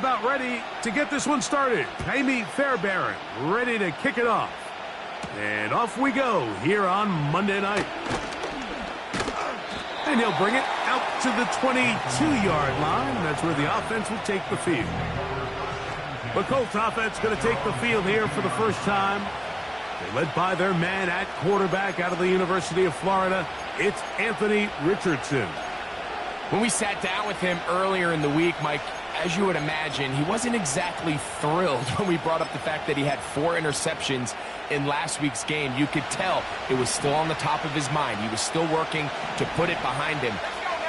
about ready to get this one started. Jamie Fairbairn ready to kick it off. And off we go here on Monday night. And he'll bring it out to the 22-yard line. That's where the offense will take the field. The Colts offense going to take the field here for the first time. They're led by their man at quarterback out of the University of Florida. It's Anthony Richardson. When we sat down with him earlier in the week, Mike, as you would imagine, he wasn't exactly thrilled when we brought up the fact that he had 4 interceptions in last week's game. You could tell it was still on the top of his mind. He was still working to put it behind him.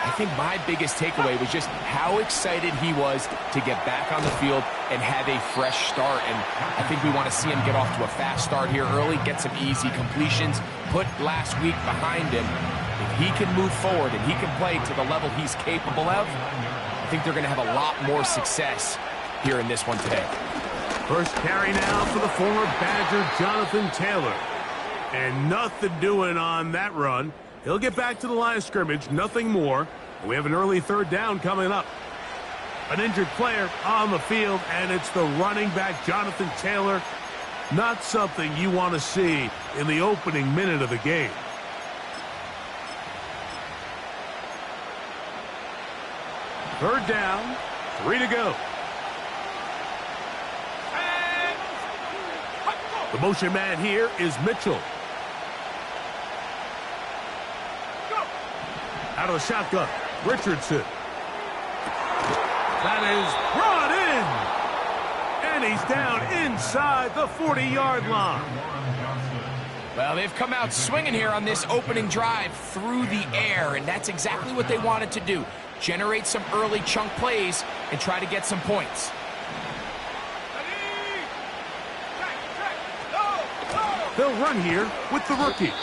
I think my biggest takeaway was just how excited he was to get back on the field and have a fresh start. And I think we want to see him get off to a fast start here early, get some easy completions, put last week behind him. If he can move forward and he can play to the level he's capable of, I think they're going to have a lot more success here in this one today. First carry now for the former Badger, Jonathan Taylor. And nothing doing on that run. He'll get back to the line of scrimmage, nothing more. We have an early third down coming up. An injured player on the field, and it's the running back, Jonathan Taylor. Not something you want to see in the opening minute of the game. Third down, 3 to go. The motion man here is Mitchell. Out of the shotgun, Richardson. That is brought in. And he's down inside the 40-yard line. Well, they've come out swinging here on this opening drive through the air, and that's exactly what they wanted to do. Generate some early chunk plays and try to get some points. They'll run here with the rookie.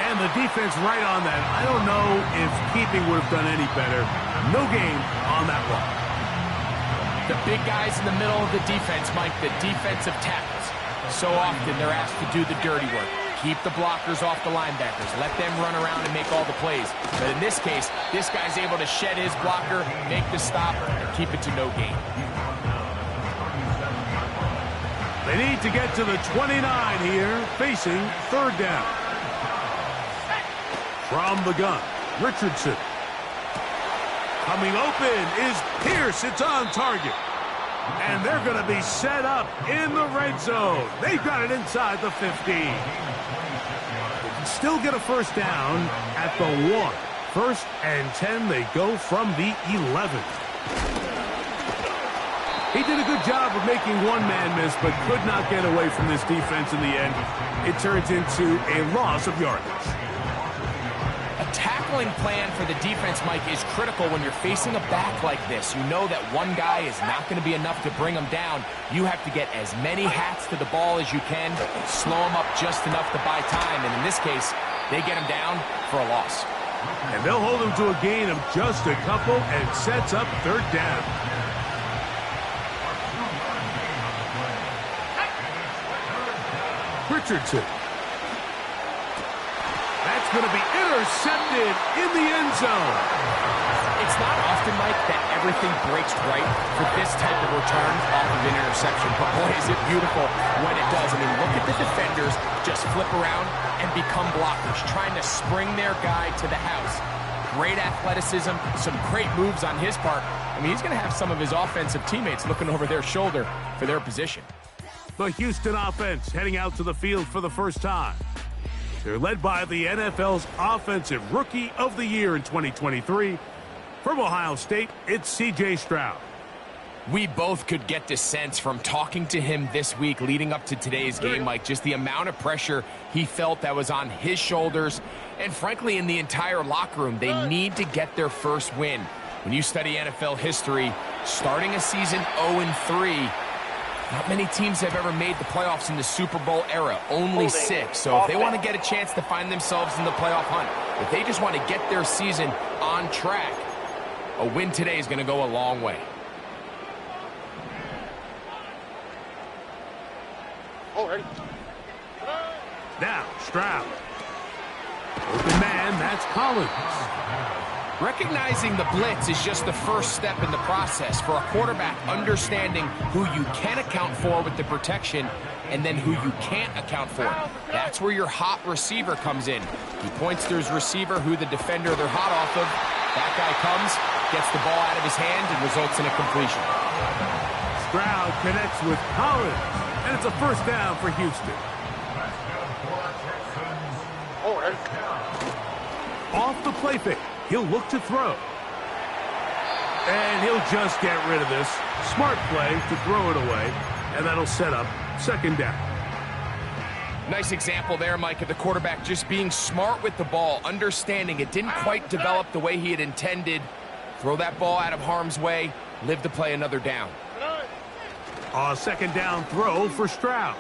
And the defense right on that. I don't know if keeping would have done any better. No gain on that one. The big guys in the middle of the defense, Mike, the defensive tackles. So often they're asked to do the dirty work. Keep the blockers off the linebackers. Let them run around and make all the plays. But in this case, this guy's able to shed his blocker, make the stop, and keep it to no gain. They need to get to the 29 here, facing third down. From the gun, Richardson. Coming open is Pierce. It's on target. And they're going to be set up in the red zone. They've got it inside the 15. They can still get a first down at the 1. First and 10, they go from the 11. He did a good job of making one man miss, but could not get away from this defense in the end. It turns into a loss of yardage. A tackling plan for the defense, Mike, is critical when you're facing a back like this. You know that one guy is not going to be enough to bring him down. You have to get as many hats to the ball as you can, slow him up just enough to buy time, and in this case, they get him down for a loss. And they'll hold him to a gain of just a couple and sets up third down. Richardson. That's going to be intercepted in the end zone. It's not often, Mike, that everything breaks right for this type of return off of an interception. But boy, is it beautiful when it does. I mean, look at the defenders just flip around and become blockers, trying to spring their guy to the house. Great athleticism, some great moves on his part. I mean, he's going to have some of his offensive teammates looking over their shoulder for their position. The Houston offense heading out to the field for the first time. They're led by the NFL's Offensive Rookie of the Year in 2023. From Ohio State, it's C.J. Stroud. We both could get the sense from talking to him this week leading up to today's game, Mike, just the amount of pressure he felt that was on his shoulders. And frankly, in the entire locker room, they need to get their first win. When you study NFL history, starting a season 0-3, not many teams have ever made the playoffs in the Super Bowl era, only 6. So if they want to get a chance to find themselves in the playoff hunt, if they just want to get their season on track, a win today is going to go a long way. Already. Now, Stroud. Open man, that's Collins. Recognizing the blitz is just the first step in the process for a quarterback, understanding who you can account for with the protection and then who you can't account for. That's where your hot receiver comes in. He points to his receiver, who the defender they're hot off of. That guy comes, gets the ball out of his hand, and results in a completion. Stroud connects with Collins, and it's a first down for Houston. Off the play fake. He'll look to throw. And he'll just get rid of this. Smart play to throw it away. And that'll set up second down. Nice example there, Mike, of the quarterback just being smart with the ball, understanding it didn't quite develop the way he had intended. Throw that ball out of harm's way, live to play another down. A second down throw for Stroud.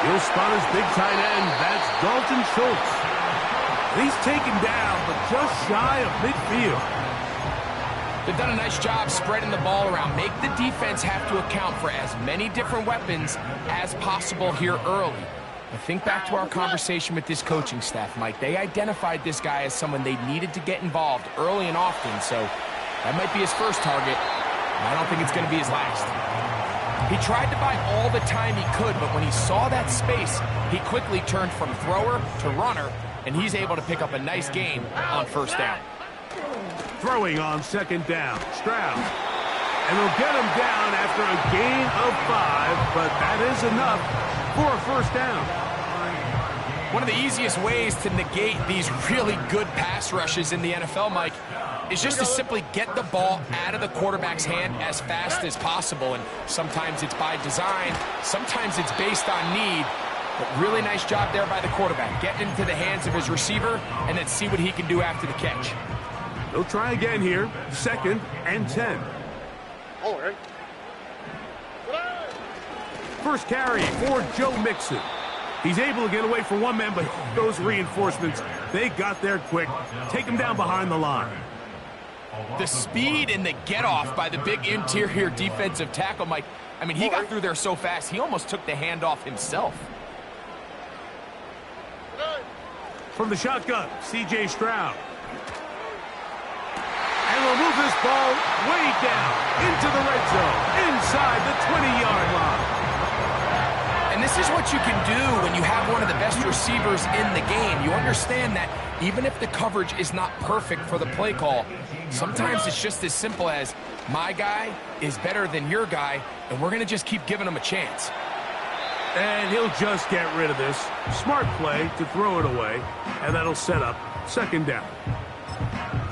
He'll spot his big tight end. That's Dalton Schultz. He's taken down, but just shy of midfield. They've done a nice job spreading the ball around. Make the defense have to account for as many different weapons as possible here early. I think back to our conversation with this coaching staff, Mike. They identified this guy as someone they needed to get involved early and often, so that might be his first target. I don't think it's going to be his last. He tried to buy all the time he could, but when he saw that space, he quickly turned from thrower to runner, and he's able to pick up a nice gain on first down. Throwing on second down, Stroud. And they'll get him down after a gain of 5, but that is enough for a first down. One of the easiest ways to negate these really good pass rushes in the NFL, Mike, is just to simply get the ball out of the quarterback's hand as fast as possible. And sometimes it's by design, sometimes it's based on need. But really nice job there by the quarterback. Getting into the hands of his receiver and then see what he can do after the catch. They'll try again here. 2nd and 10. First carry for Joe Mixon. He's able to get away from one man, but those reinforcements, they got there quick. Take him down behind the line. The speed and the get-off by the big interior defensive tackle, Mike. I mean, he got through there so fast, he almost took the handoff himself. From the shotgun, C.J. Stroud. And will move this ball way down into the red zone, inside the 20-yard line. And this is what you can do when you have one of the best receivers in the game. You understand that even if the coverage is not perfect for the play call, sometimes it's just as simple as, my guy is better than your guy, and we're going to just keep giving him a chance. And he'll just get rid of this. Smart play to throw it away, and that'll set up second down.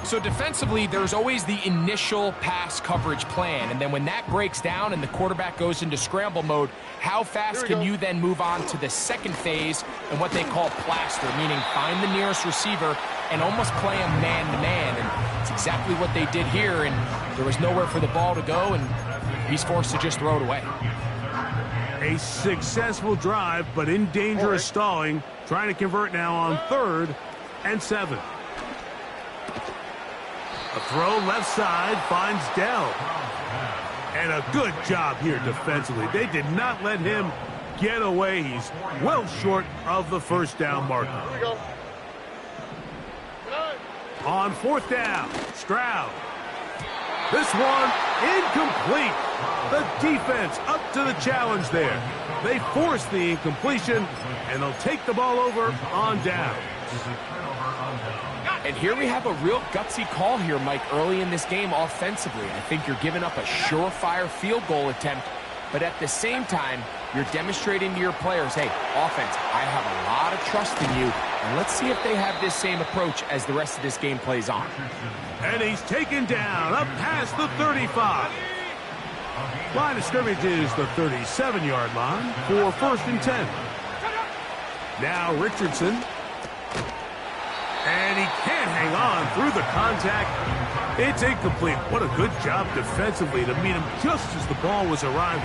So defensively, there's always the initial pass coverage plan, and then when that breaks down and the quarterback goes into scramble mode, how fast can you then move on to the second phase and what they call plaster, meaning find the nearest receiver and almost play him man-to-man, and it's exactly what they did here, and there was nowhere for the ball to go, and he's forced to just throw it away. A successful drive, but in danger of stalling. Trying to convert now on 3rd and 7. A throw left side finds Dell. And a good job here defensively. They did not let him get away. He's well short of the first down marker. On 4th down, Stroud. This one incomplete. The defense up to the challenge there. They force the incompletion, and they'll take the ball over on down. And here we have a real gutsy call here, Mike, early in this game offensively. I think you're giving up a surefire field goal attempt, but at the same time, you're demonstrating to your players, hey, offense, I have a lot of trust in you, and let's see if they have this same approach as the rest of this game plays on. And he's taken down up past the 35. Line of scrimmage is the 37-yard line for 1st and 10. Now Richardson. And he can't hang on through the contact. It's incomplete. What a good job defensively to meet him just as the ball was arriving.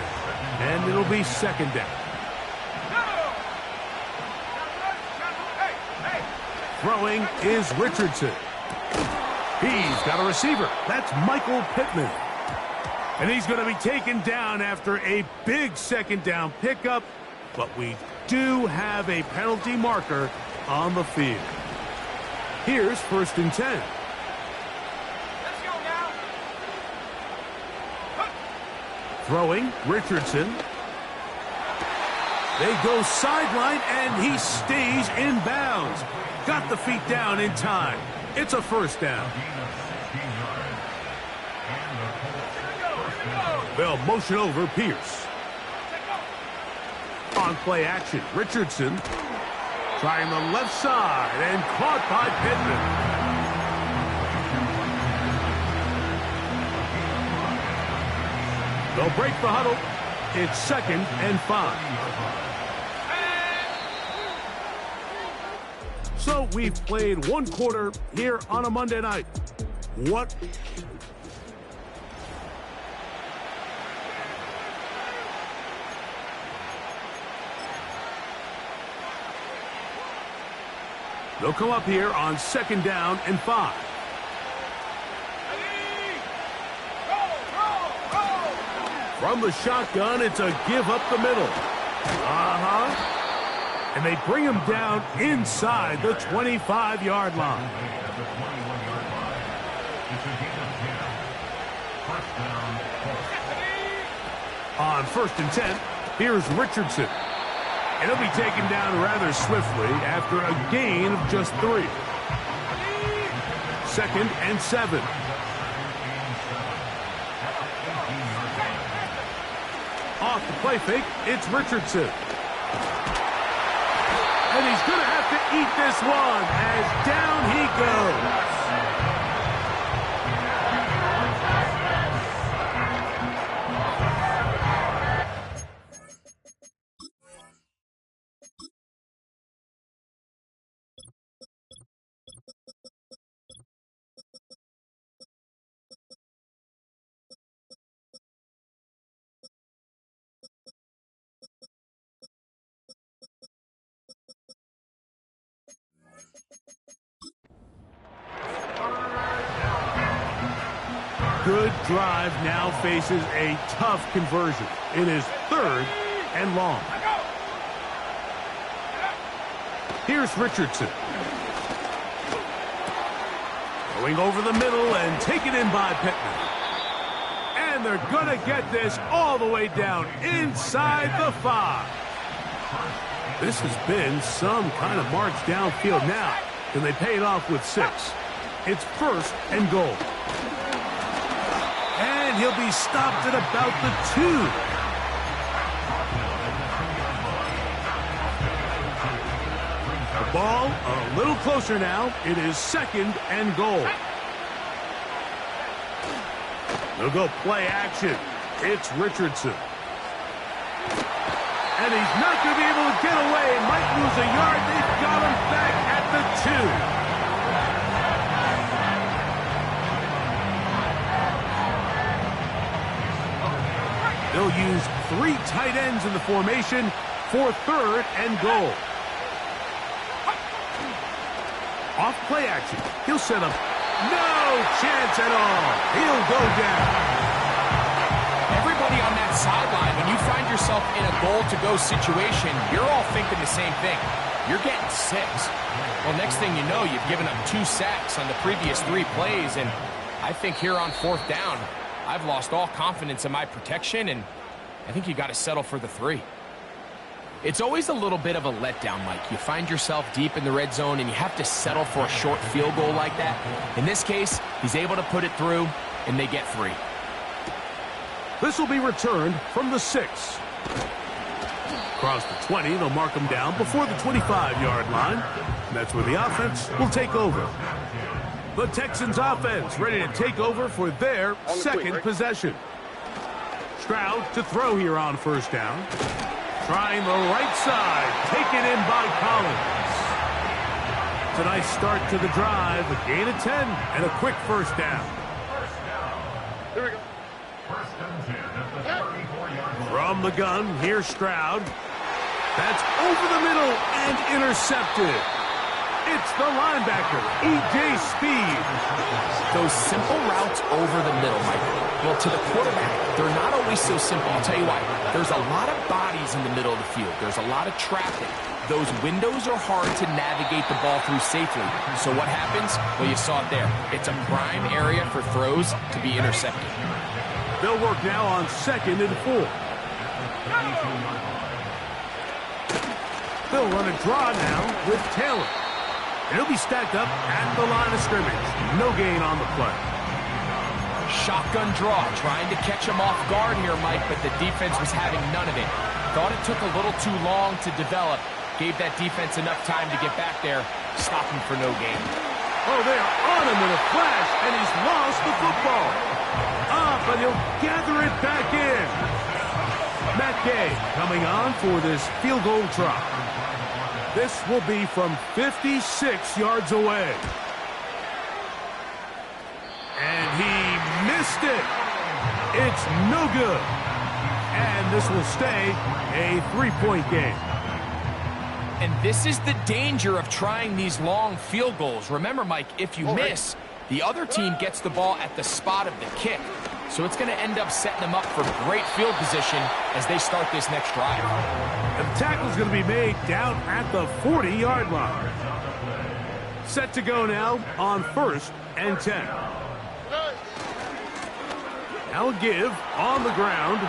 And it'll be second down. Throwing is Richardson. He's got a receiver. That's Michael Pittman. And he's going to be taken down after a big second down pickup. But we do have a penalty marker on the field. Here's 1st and 10. Let's go now. Throwing, Richardson. They go sideline, and he stays in bounds. Got the feet down in time. It's a 1st down. They'll motion over Pierce. On play action, Richardson trying the left side and caught by Pittman. They'll break the huddle. It's 2nd and 5. So we've played 1 quarter here on a Monday night. What? They'll come up here on 2nd down and 5. From the shotgun, it's a give up the middle. And they bring him down inside the 25-yard line. On 1st and 10, here's Richardson. And he'll be taken down rather swiftly after a gain of just 3. 2nd and 7. Off the play fake, it's Richardson. And he's going to have to eat this one as down he goes. Good drive now faces a tough conversion. It is 3rd and long. Here's Richardson. Going over the middle and taken in by Pittman. And they're going to get this all the way down inside the 5. This has been some kind of march downfield now. Can they pay it off with 6? It's 1st and goal. And he'll be stopped at about the 2. The ball a little closer now. It is 2nd and goal. They'll go play action. It's Richardson. And he's not going to be able to get away. Might lose a yard. They've got him back at the 2. They'll use 3 tight ends in the formation for 3rd and goal. Off play action. He'll set up. No chance at all. He'll go down. Everybody on that sideline, when you find yourself in a goal-to-go situation, you're all thinking the same thing. You're getting 6. Well, next thing you know, you've given up 2 sacks on the previous 3 plays, and I think here on 4th down, I've lost all confidence in my protection, and I think you got to settle for the 3. It's always a little bit of a letdown, Mike. You find yourself deep in the red zone, and you have to settle for a short field goal like that. In this case, he's able to put it through, and they get 3. This will be returned from the 6. Across the 20, they'll mark him down before the 25-yard line. And that's where the offense will take over. The Texans offense ready to take over for their 2nd possession. Stroud to throw here on 1st down. Trying the right side. Taken in by Collins. It's a nice start to the drive. A gain of 10 and a quick 1st down. Here we go. From the gun, here's Stroud. That's over the middle and intercepted. It's the linebacker, E.J. Speed. Those simple routes over the middle, Michael. Well, to the quarterback, they're not always so simple. I'll tell you why. There's a lot of bodies in the middle of the field. There's a lot of traffic. Those windows are hard to navigate the ball through safely. So what happens? Well, you saw it there. It's a prime area for throws to be intercepted. They'll work now on 2nd and 4. They'll run a draw now with Taylor. And he'll be stacked up at the line of scrimmage. No gain on the play. Shotgun draw, trying to catch him off guard here, Mike, but the defense was having none of it. Thought it took a little too long to develop. Gave that defense enough time to get back there. Stop him for no gain. Oh, they are on him in a flash, and he's lost the football. But he'll gather it back in. Matt Gay coming on for this field goal try. This will be from 56 yards away. And he missed it. It's no good. And this will stay a 3-point game. And this is the danger of trying these long field goals. Remember, Mike, if you miss, the other team gets the ball at the spot of the kick. So it's going to end up setting them up for great field position as they start this next drive. The tackle's going to be made down at the 40-yard line. Set to go now on 1st and 10. Now give on the ground.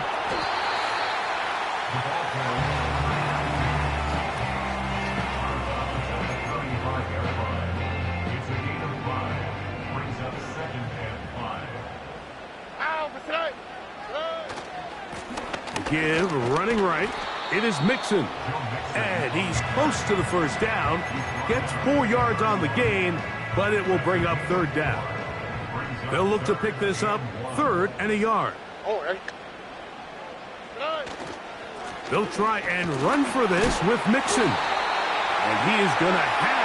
Give running right. It is Mixon. And he's close to the first down. Gets 4 yards on the gain, but it will bring up 3rd down. They'll look to pick this up 3rd and a yard. They'll try and run for this with Mixon. And he is going to have...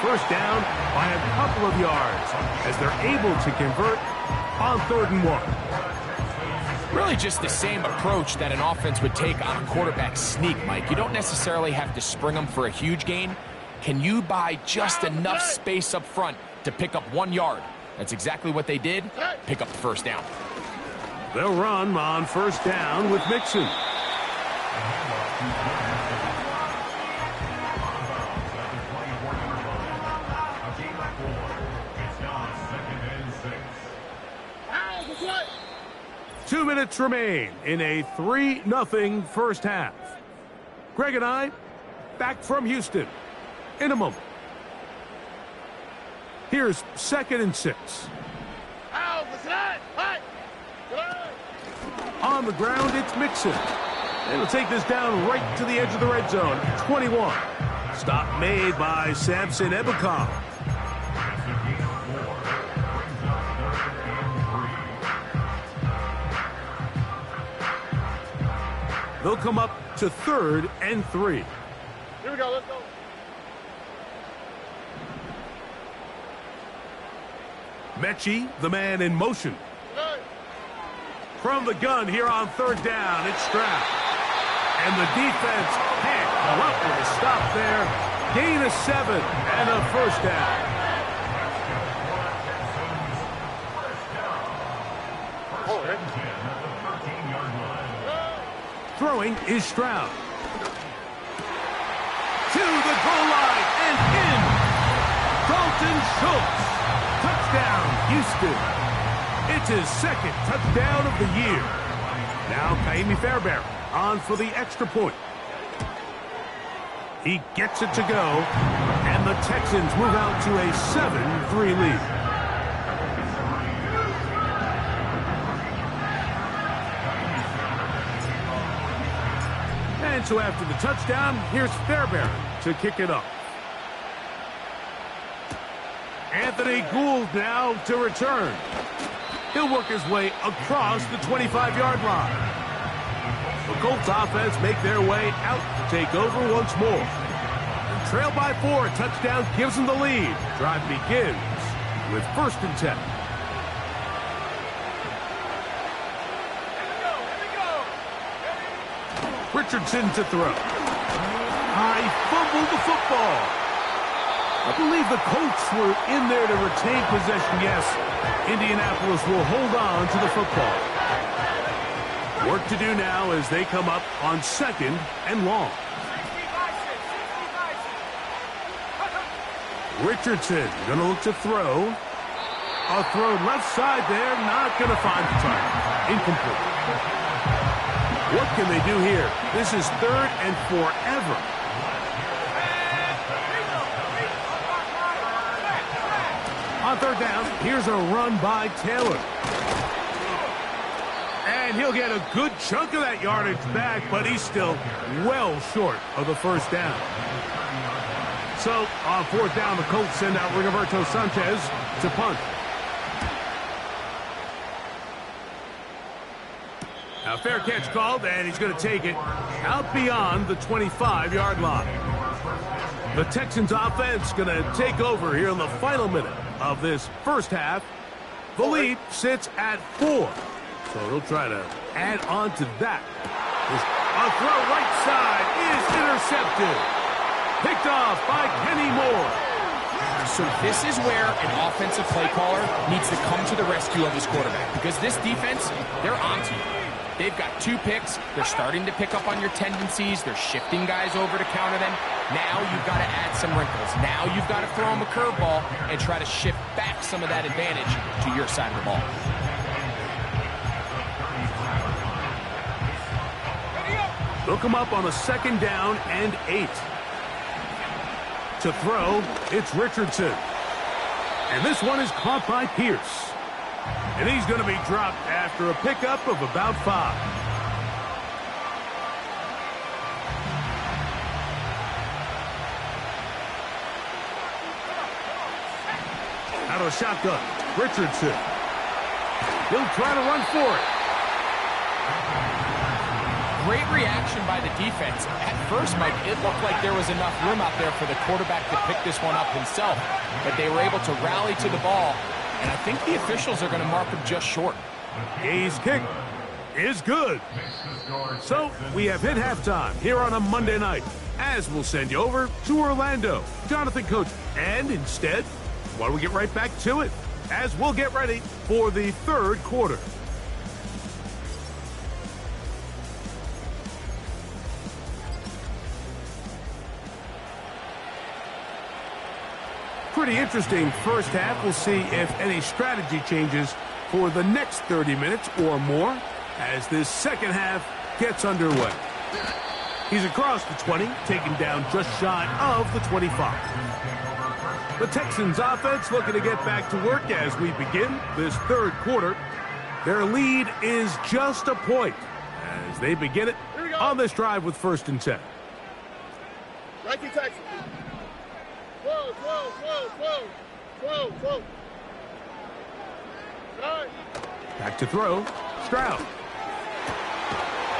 First down by a couple of yards as they're able to convert on 3rd and 1. Really just the same approach that an offense would take on a quarterback sneak, Mike. You don't necessarily have to spring them for a huge gain. Can you buy just enough space up front to pick up 1 yard? That's exactly what they did. Pick up the first down. They'll run on 1st down with Mixon. Two minutes remain in a 3-0 first half. Greg and I back from Houston in a moment. Here's 2nd and 6. On the ground, it's Mixon. And he'll take this down right to the edge of the red zone. 21. Stop made by Samson Ebukam. They'll come up to 3rd and 3. Here we go, let's go. Mechie, the man in motion. From the gun here on 3rd down, it's Stroud. And the defense can't come up with a stop there. Gain of 7 and a 1st down. Throwing is Stroud. To the goal line and in. Dalton Schultz. Touchdown, Houston. It's his 2nd touchdown of the year. Now Kaimi Fairbairn on for the extra point. He gets it to go, and the Texans move out to a 7-3 lead. And so after the touchdown, here's Fairbairn to kick it off. Anthony Gould now to return. He'll work his way across the 25-yard line. The Colts offense make their way out to take over once more. And trail by 4, a touchdown gives them the lead. Drive begins with 1st and 10. Richardson to throw. He fumbled the football. I believe the Colts were in there to retain possession. Yes, Indianapolis will hold on to the football. Work to do now as they come up on 2nd and long. Richardson going to look to throw. A throw left side there, not going to find the target. Incomplete. What can they do here? This is 3rd and forever. On 3rd down, here's a run by Taylor. And he'll get a good chunk of that yardage back, but he's still well short of the 1st down. So, on 4th down, the Colts send out Rigoberto Sanchez to punt. Now, fair catch called, and he's going to take it out beyond the 25-yard line. The Texans offense going to take over here in the final minute of this 1st half. The lead sits at 4. So they'll try to add on to that. A throw right side is intercepted. Picked off by Kenny Moore. So this is where an offensive play caller needs to come to the rescue of his quarterback. Because this defense, they're onto you. They've got 2 picks. They're starting to pick up on your tendencies. They're shifting guys over to counter them. Now you've got to add some wrinkles. Now you've got to throw them a curveball and try to shift back some of that advantage to your side of the ball. They'll come up on a 2nd down and 8. To throw, it's Richardson. And this one is caught by Pierce. And he's going to be dropped after a pickup of about 5. Out of a shotgun, Richardson. He'll try to run for it. Great reaction by the defense. At first, Mike, it looked like there was enough room out there for the quarterback to pick this one up himself. But they were able to rally to the ball. And I think the officials are going to mark him just short. His kick is good. So we have hit halftime here on a Monday night, as we'll send you over to Orlando. Jonathan Coach. And instead, why don't we get right back to it, as we'll get ready for the 3rd quarter. Pretty interesting 1st half. We'll see if any strategy changes for the next 30 minutes or more as this 2nd half gets underway. He's across the 20, taken down just shy of the 25. The Texans offense looking to get back to work as we begin this third quarter. Their lead is just a point as they begin it on this drive with 1st and 10. Nike Texans. Whoa. Back to throw. Stroud.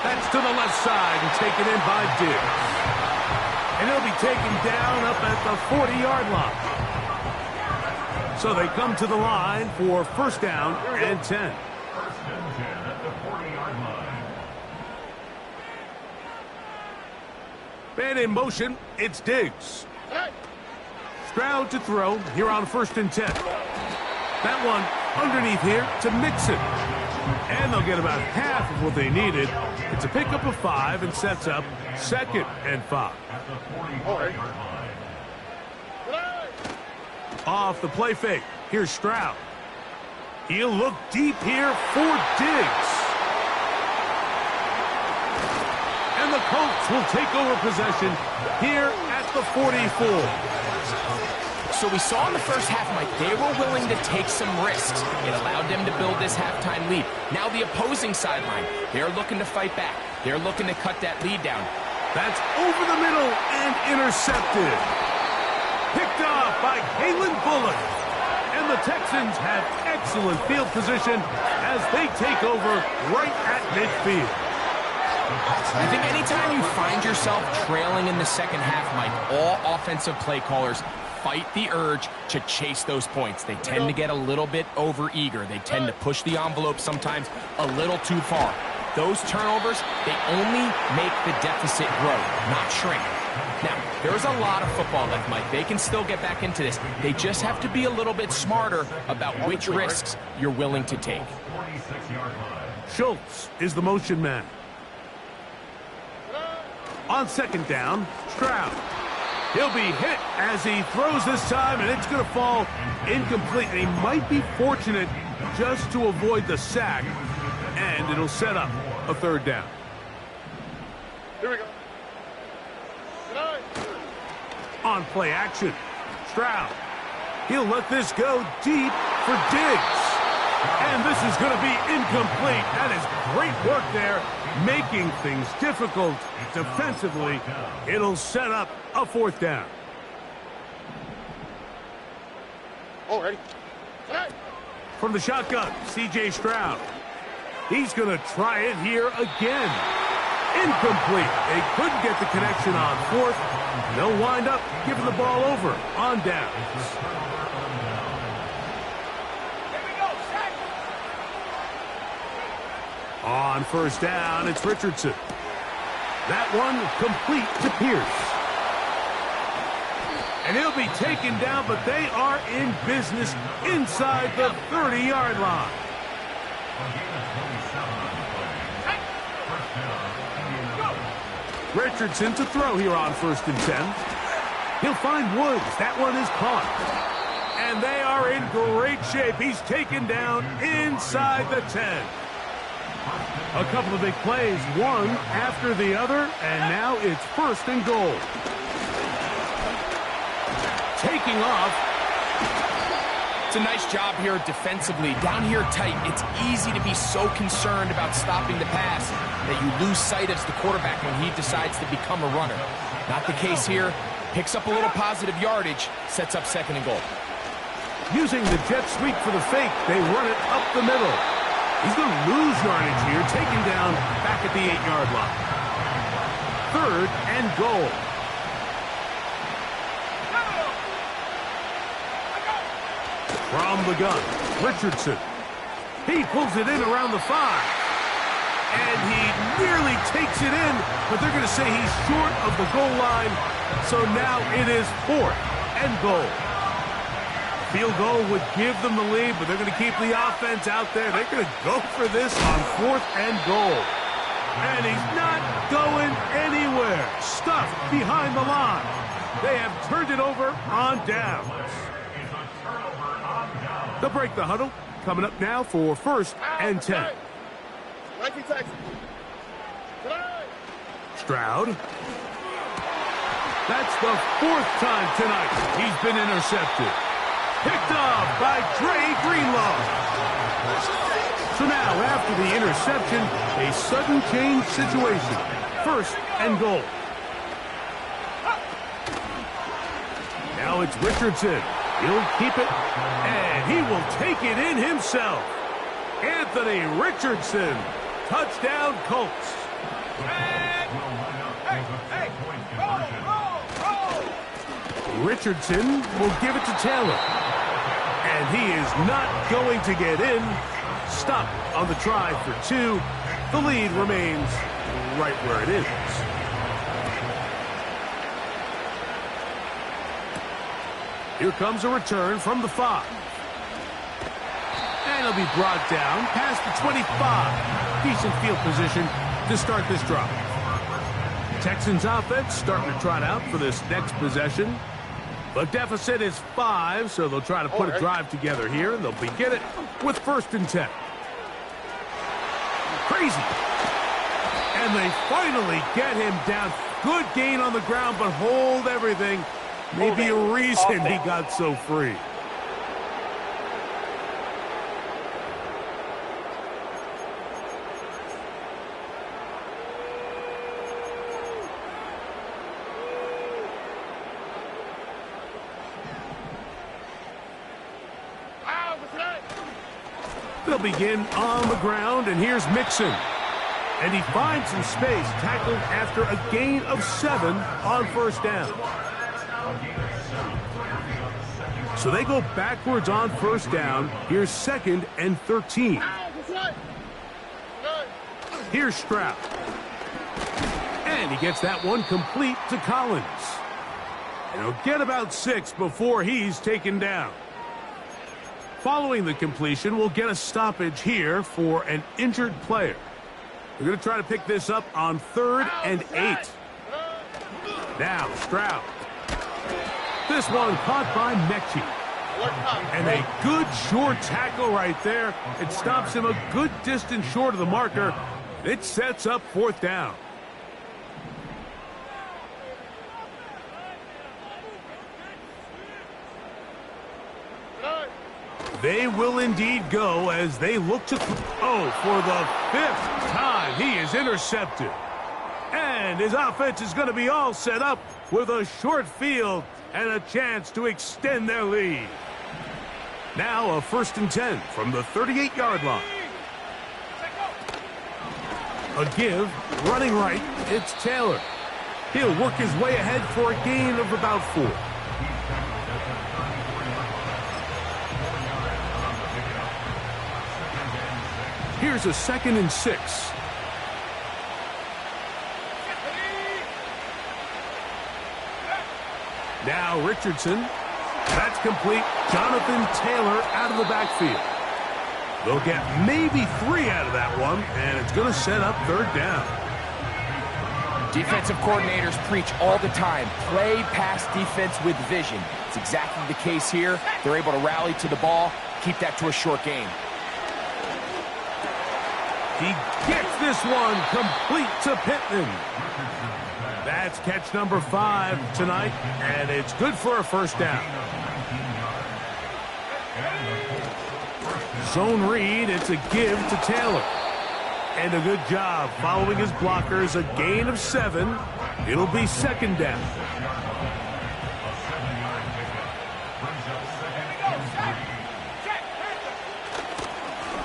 That's to the left side and taken in by Diggs. And he'll be taken down up at the 40-yard line. So they come to the line for 1st down and 10. 1st and 10 at the 40-yard line. Man in motion, it's Diggs. Stroud to throw here on 1st and 10. That one underneath here to Mixon. And they'll get about half of what they needed. It's a pickup of 5 and sets up 2nd and 5. Off the play fake. Here's Stroud. He'll look deep here for Diggs. And the Colts will take over possession here at the 44. So we saw in the first half, Mike, they were willing to take some risks. It allowed them to build this halftime lead. Now the opposing sideline, they're looking to fight back. They're looking to cut that lead down. That's over the middle and intercepted. Picked off by Kalen Bullock. And the Texans have excellent field position as they take over right at midfield. I think anytime you find yourself trailing in the second half, Mike, all offensive play callers fight the urge to chase those points. They tend to get a little bit overeager. They tend to push the envelope sometimes a little too far. Those turnovers, they only make the deficit grow, not shrink. Now, there's a lot of football left, Mike. They can still get back into this. They just have to be a little bit smarter about which risks you're willing to take. Schultz is the motion man. On 2nd down, Stroud. He'll be hit as he throws this time, and it's going to fall incomplete. And he might be fortunate just to avoid the sack, and it'll set up a 3rd down. Here we go. On play action, Stroud. He'll let this go deep for Diggs. And this is going to be incomplete. That is great work there, making things difficult defensively. It'll set up a 4th down. Already. From the shotgun, C.J. Stroud. He's going to try it here again. Incomplete. They couldn't get the connection on 4th. They'll wind up giving the ball over on downs. On 1st down, it's Richardson. That one complete to Pierce. And he'll be taken down, but they are in business inside the 30-yard line. Richardson to throw here on 1st and 10. He'll find Woods. That one is caught. And they are in great shape. He's taken down inside the 10. A couple of big plays, one after the other, and now it's 1st and goal. Taking off. It's a nice job here defensively. Down here tight, it's easy to be so concerned about stopping the pass that you lose sight of the quarterback when he decides to become a runner. Not the case here. Picks up a little positive yardage, sets up 2nd and goal. Using the jet sweep for the fake, they run it up the middle. He's going to lose yardage here, taken down back at the 8-yard line. 3rd and goal. From the gun, Richardson. He pulls it in around the 5. And he nearly takes it in, but they're going to say he's short of the goal line. So now it is 4th and goal. Field goal would give them the lead, but they're going to keep the offense out there. They're going to go for this on 4th and goal. And he's not going anywhere. Stuffed behind the line. They have turned it over on downs. They'll break the huddle. Coming up now for 1st and 10. Stroud. That's the 4th time tonight he's been intercepted. Picked off by Dre Greenlaw. So now, after the interception, a sudden change situation. 1st and goal. Now it's Richardson. He'll keep it, and he will take it in himself. Anthony Richardson. Touchdown, Colts. Richardson will give it to Taylor. And he is not going to get in. Stop on the try for 2. The lead remains right where it is. Here comes a return from the 5. And he'll be brought down past the 25. Decent field position to start this drive. Texans offense starting to trot out for this next possession. The deficit is 5, so they'll try to put a drive together here, and they'll begin it with 1st and 10. Crazy. And they finally get him down. Good gain on the ground, but hold everything. Maybe a reason he got so free. They'll begin on the ground, and here's Mixon. And he finds some space, tackled after a gain of 7 on 1st down. So they go backwards on 1st down. Here's 2nd and 13. Here's Stroud. And he gets that one complete to Collins. And he'll get about 6 before he's taken down. Following the completion, we'll get a stoppage here for an injured player. We're going to try to pick this up on 3rd and 8. Now, Stroud. This one caught by Mechie. And a good short tackle right there. It stops him a good distance short of the marker. It sets up 4th down. They will indeed go as they look to... Oh, for the 5th time, he is intercepted. And his offense is going to be all set up with a short field and a chance to extend their lead. Now a 1st and 10 from the 38-yard line. A give, running right, it's Taylor. He'll work his way ahead for a gain of about 4. Here's a 2nd and 6. Now Richardson. That's complete. Jonathan Taylor out of the backfield. They'll get maybe 3 out of that one, and it's going to set up 3rd down. Defensive coordinators preach all the time, play pass defense with vision. It's exactly the case here. They're able to rally to the ball, keep that to a short game. He gets this one complete to Pittman. That's catch number 5 tonight, and it's good for a 1st down. Zone read, it's a give to Taylor. And a good job following his blockers, a gain of 7. It'll be 2nd down.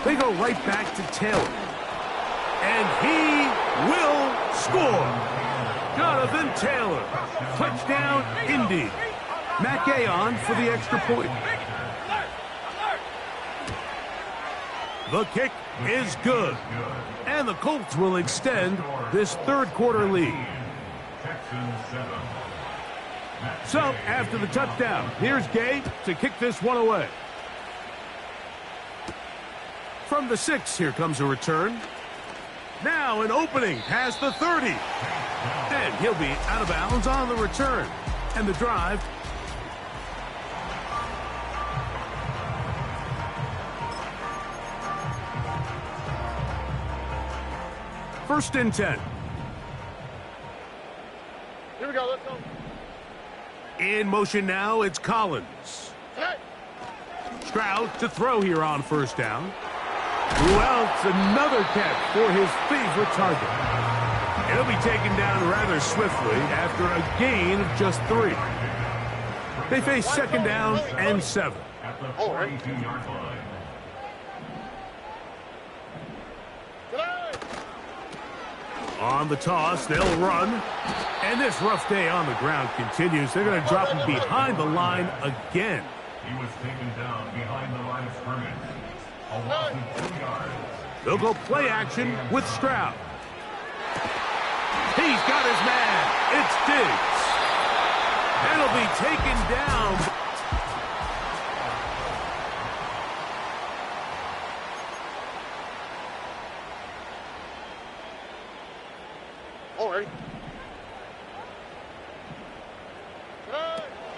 They go right back to Taylor. And he will score. Jonathan Taylor. Touchdown, Indy. Matt Gay on for the extra point. The kick is good. And the Colts will extend this 3rd quarter lead. So, after the touchdown, here's Gay to kick this one away. From the 6, here comes a return. Now an opening past the 30. And he'll be out of bounds on the return. And the drive. First and 10. Here we go, let's go. In motion now, it's Collins. Hey. Stroud to throw here on first down. Well, it's another catch for his favorite target. He'll be taken down rather swiftly after a gain of just 3. They face second down and 7. At the 42-yard line. On the toss, they'll run. And this rough day on the ground continues. They're going to drop him behind the line again. He was taken down behind the line of scrimmage. A loss of 2 yards. They'll go play action with Stroud. He's got his man. It's Diggs. And he'll be taken down. All right.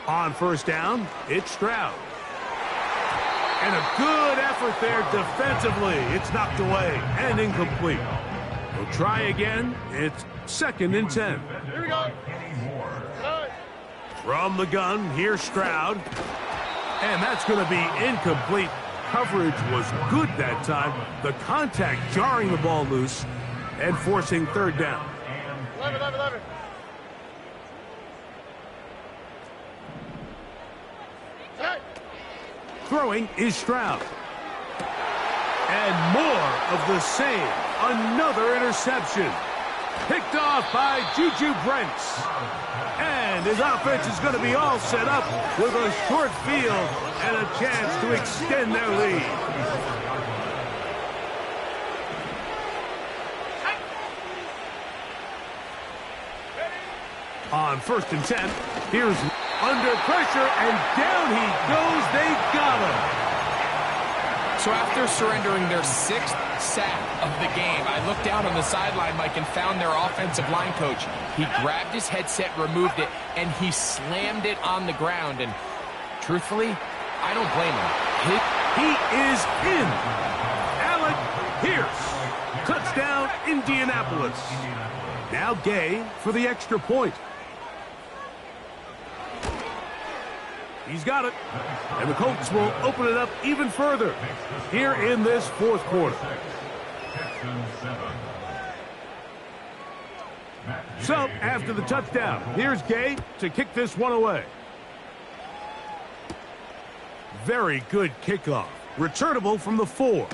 On first down, it's Stroud. And a good effort there defensively. It's knocked away and incomplete. We'll try again. It's 2nd and 10. Here we go. From the gun, here's Stroud. And that's going to be incomplete. Coverage was good that time. The contact jarring the ball loose and forcing 3rd down. 11. Throwing is Stroud. And more of the same. Another interception. Picked off by Juju Brents. And his offense is going to be all set up with a short field and a chance to extend their lead. On 1st and 10, here's under pressure, and down he goes. They got him. So after surrendering their 6th sack of the game, I looked down on the sideline, Mike, and found their offensive line coach. He grabbed his headset, removed it, and he slammed it on the ground. And truthfully, I don't blame him. He is in. Alec Pierce. Touchdown, Indianapolis. Now Gay for the extra point. He's got it. And the Colts will open it up even further here in this 4th quarter. So, after the touchdown, here's Gay to kick this one away. Very good kickoff. Returnable from the 4.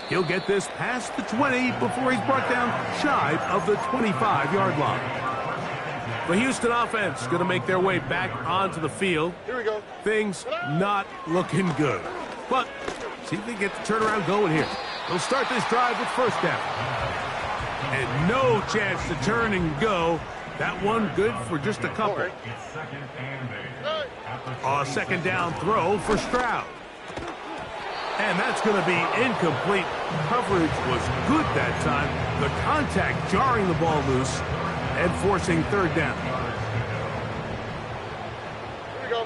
He'll get this past the 20 before he's brought down shy of the 25-yard line. The Houston offense going to make their way back onto the field. Here we go. Things not looking good. But see if they get the turnaround going here. They'll start this drive with 1st down. And no chance to turn and go. That one good for just a couple. A 2nd down throw for Stroud. And that's going to be incomplete. Coverage was good that time. The contact jarring the ball loose and forcing 3rd down. Here we go.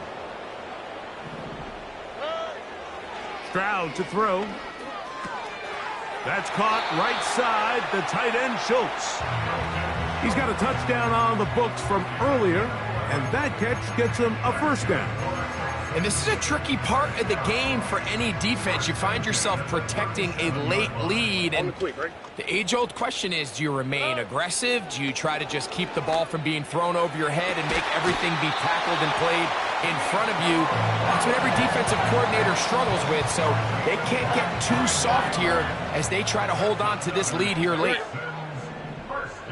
Stroud to throw. That's caught right side, the tight end Schultz. He's got a touchdown on the books from earlier, and that catch gets him a 1st down. And this is a tricky part of the game for any defense. You find yourself protecting a late lead. And the age-old question is, do you remain aggressive? Do you try to just keep the ball from being thrown over your head and make everything be tackled and played in front of you? That's what every defensive coordinator struggles with. So they can't get too soft here as they try to hold on to this lead here late.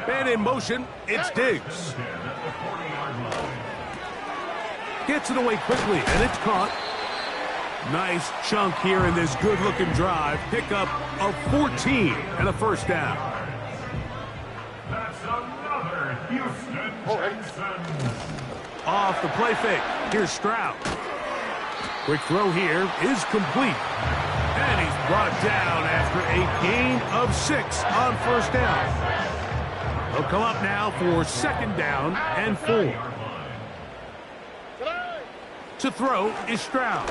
Man in motion, it's Diggs. Gets it away quickly, and it's caught. Nice chunk here in this good-looking drive. Pickup of 14 and a 1st down. That's another Houston Texans. Off the play fake. Here's Stroud. Quick throw here is complete. And he's brought down after a gain of 6 on 1st down. He'll come up now for 2nd down and 4. To throw is Stroud.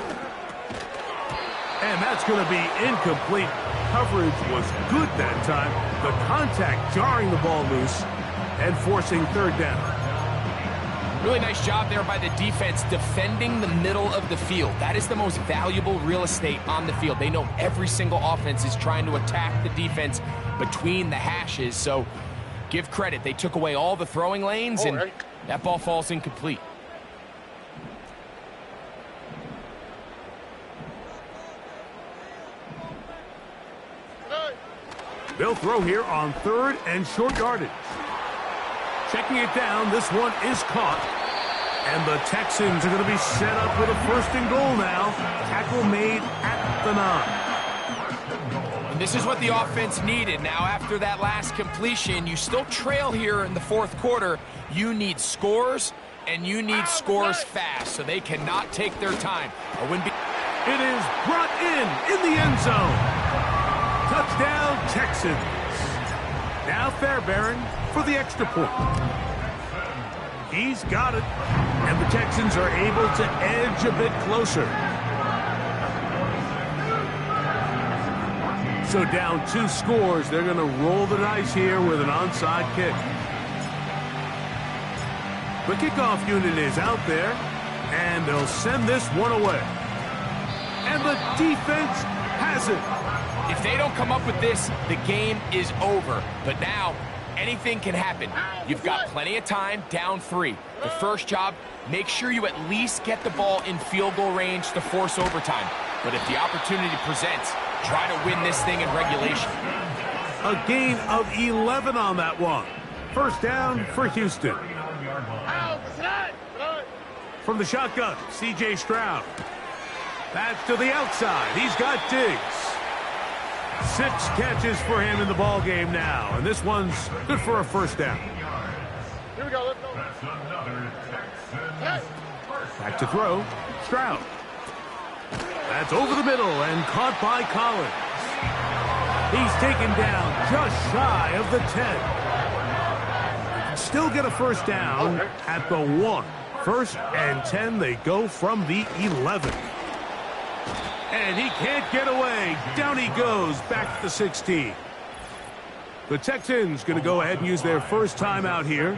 And that's going to be incomplete. Coverage was good that time. The contact jarring the ball loose and forcing 3rd down. Really nice job there by the defense defending the middle of the field. That is the most valuable real estate on the field. They know every single offense is trying to attack the defense between the hashes, so give credit. They took away all the throwing lanes, and that ball falls incomplete. They'll throw here on 3rd and short yardage. Checking it down, this one is caught. And the Texans are going to be set up with a 1st and goal now. Tackle made at the 9. And this is what the offense needed. Now, after that last completion, you still trail here in the 4th quarter. You need scores, and you need scores fast, so they cannot take their time. It is brought in the end zone. Touchdown, Texans. Now Fairbairn for the extra point. He's got it. And the Texans are able to edge a bit closer. So down 2 scores, they're going to roll the dice here with an onside kick. The kickoff unit is out there, and they'll send this one away. And the defense has it. If they don't come up with this, the game is over. But now, anything can happen. You've got plenty of time, down 3. The first job, make sure you at least get the ball in field goal range to force overtime. But if the opportunity presents, try to win this thing in regulation. A gain of 11 on that one. 1st down for Houston. From the shotgun, C.J. Stroud. That's to the outside. He's got Diggs. 6 catches for him in the ball game now, and this one's good for a 1st down. Here we go. Let's go. Back to throw. Stroud. That's over the middle and caught by Collins. He's taken down just shy of the 10. Still get a 1st down at the 1. 1st and 10, they go from the 11. And he can't get away. Down he goes, back to the 16. The Texans going to go ahead and use their first timeout here.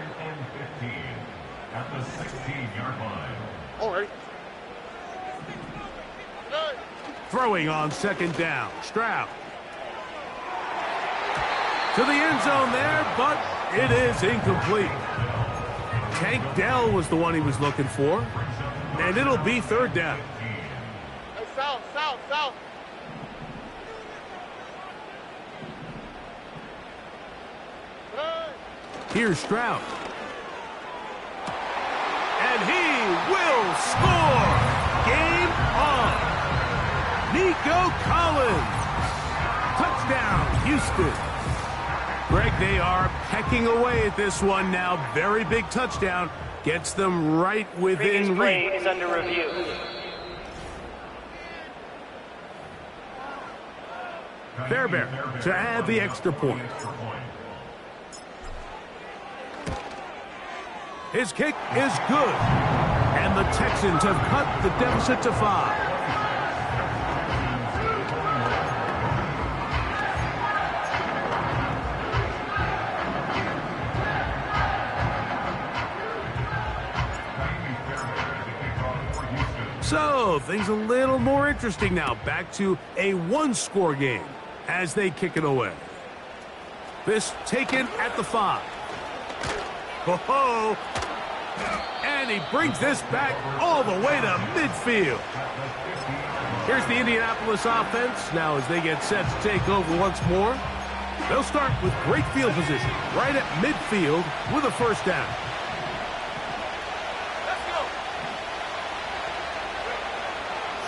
At the 16-yard line. All right. Throwing on 2nd down. Stroud. To the end zone there, but it is incomplete. Tank Dell was the one he was looking for. And it'll be 3rd down. South. Here's Stroud. And he will score. Game on. Nico Collins. Touchdown, Houston. Greg, they are pecking away at this one now. Very big touchdown. Gets them right within reach. Play is under review. Fairbairn to add the extra point. His kick is good. And the Texans have cut the deficit to 5. So, things a little more interesting now. Back to a 1-score game as they kick it away. This taken at the 5. Ho-ho! And he brings this back all the way to midfield. Here's the Indianapolis offense. Now as they get set to take over once more, they'll start with great field position right at midfield with a 1st down.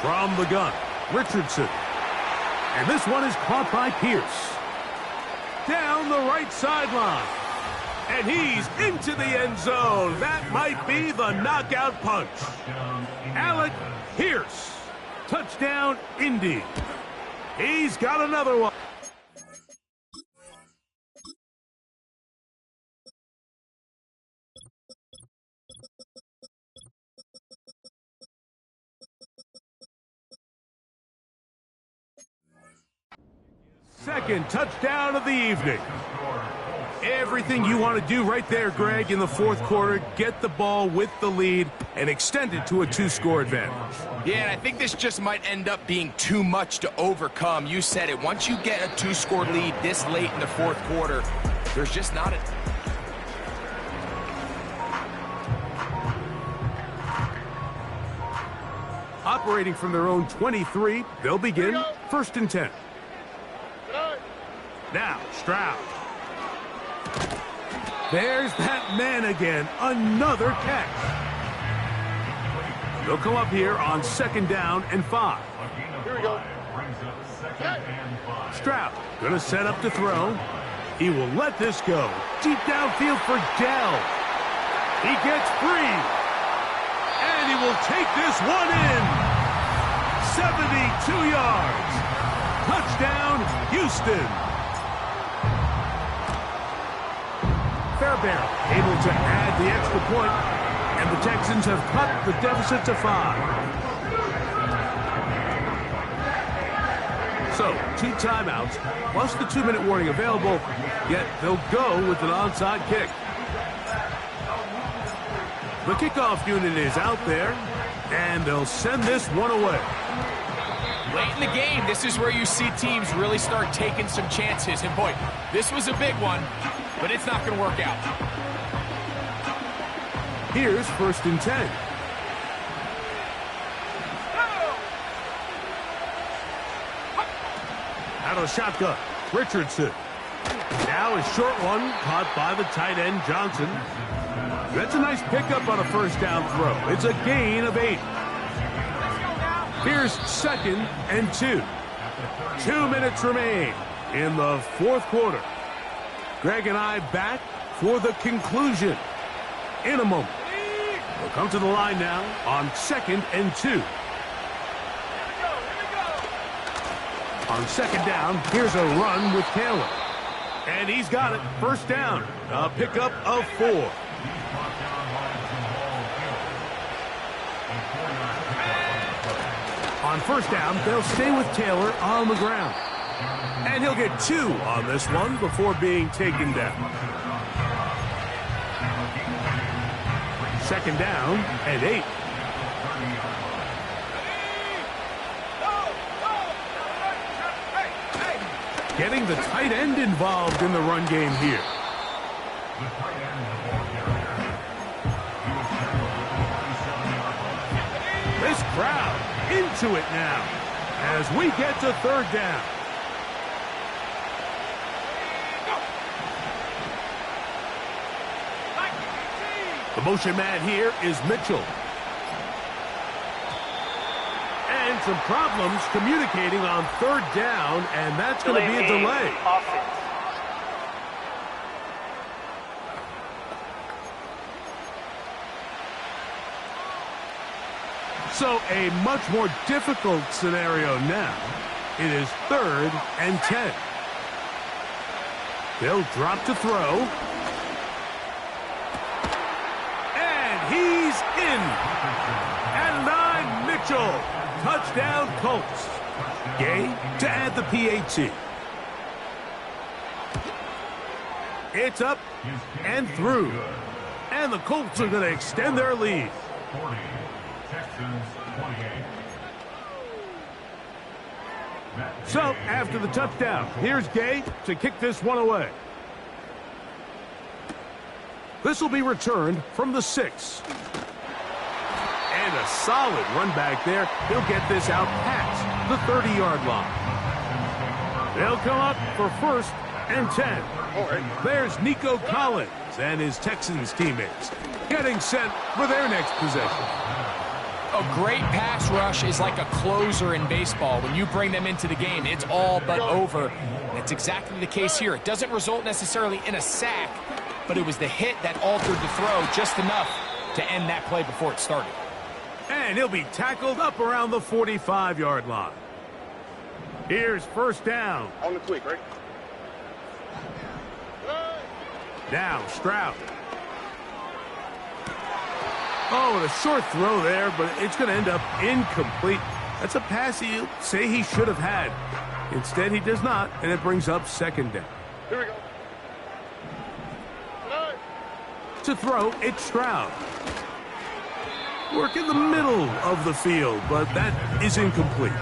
From the gun, Richardson. And this one is caught by Pierce. Down the right sideline. And he's into the end zone. That might be the knockout punch. Alec Pierce. Touchdown, Indy. He's got another one. Second touchdown of the evening. Everything you want to do right there, Greg, in the fourth quarter. Get the ball with the lead and extend it to a 2-score advantage. Yeah, and I think this just might end up being too much to overcome. You said it. Once you get a 2-score lead this late in the fourth quarter, there's just not a... Operating from their own 23, they'll begin 1st and 10. Now, Stroud. There's that man again. Another catch. They'll come up here on 2nd down and 5. Here we go. Stroud gonna set up to throw. He will let this go. Deep downfield for Dell. He gets free. And he will take this one in. 72 yards. Touchdown, Houston. Fairbairn able to add the extra point, and the Texans have cut the deficit to 5. So, 2 timeouts, plus the 2-minute warning available, yet they'll go with an onside kick. The kickoff unit is out there, and they'll send this one away. Late in the game, this is where you see teams really start taking some chances. And boy, this was a big one, but it's not going to work out. Here's 1st and 10. Out of the shotgun, Richardson. Now a short one caught by the tight end, Johnson. That's a nice pickup on a 1st down throw. It's a gain of 8. Here's 2nd and 2. 2 minutes remain in the fourth quarter. Greg and I back for the conclusion in a moment. We'll come to the line now on 2nd and 2. On 2nd down, here's a run with Taylor. And he's got it. 1st down. A pickup of 4. On 1st down, they'll stay with Taylor on the ground. And he'll get 2 on this one before being taken down. 2nd down and 8. Getting the tight end involved in the run game here. This crowd into it now as we get to 3rd down. The motion man here is Mitchell. And some problems communicating on 3rd down, and that's going to be a delay. So a much more difficult scenario now. It is 3rd and 10. They'll drop to throw. And he's in. And 9, Mitchell. Touchdown, Colts. Gay to add the PAT. It's up and through. And the Colts are going to extend their lead. 40, Texans 28. So, after the touchdown, here's Gay to kick this one away. This will be returned from the 6. And a solid run back there. He'll get this out past the 30-yard line. They'll come up for 1st and 10. There's Nico Collins and his Texans teammates getting set for their next possession. A great pass rush is like a closer in baseball. When you bring them into the game, it's all but over. That's exactly the case here. It doesn't result necessarily in a sack, but it was the hit that altered the throw just enough to end that play before it started. And he'll be tackled up around the 45-yard line. Here's 1st down. On the tweak, right? Now Stroud. Oh, and a short throw there, but it's going to end up incomplete. That's a pass you say he should have had. Instead, he does not, and it brings up 2nd down. Here we go. To throw, it's Stroud. Work in the middle of the field, but that is incomplete.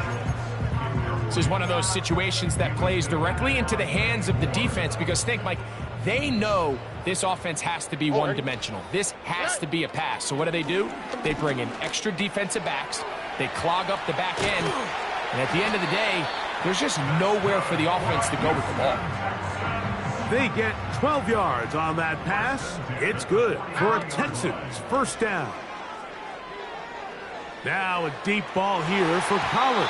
This is one of those situations that plays directly into the hands of the defense because think, Mike, they know this offense has to be one-dimensional. This has to be a pass. So what do? They bring in extra defensive backs. They clog up the back end. And at the end of the day, there's just nowhere for the offense to go with the ball. They get 12 yards on that pass. It's good for a Texans first down. Now a deep ball here for Collins.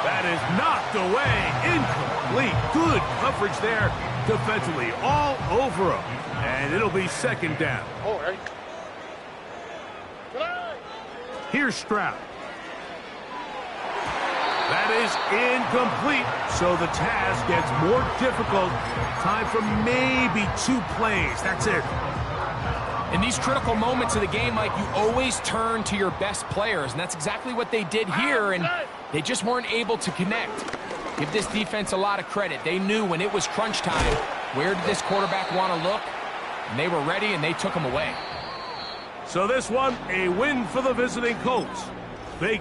That is knocked away. Incomplete. Good coverage there defensively. All over him. And it'll be second down. Here's Stroud. That is incomplete. So the task gets more difficult. Time for maybe 2 plays. That's it. In these critical moments of the game, Mike, you always turn to your best players, and that's exactly what they did here, and they just weren't able to connect. Give this defense a lot of credit. They knew when it was crunch time, where did this quarterback want to look? And they were ready, and they took him away. So this one, a win for the visiting Colts. They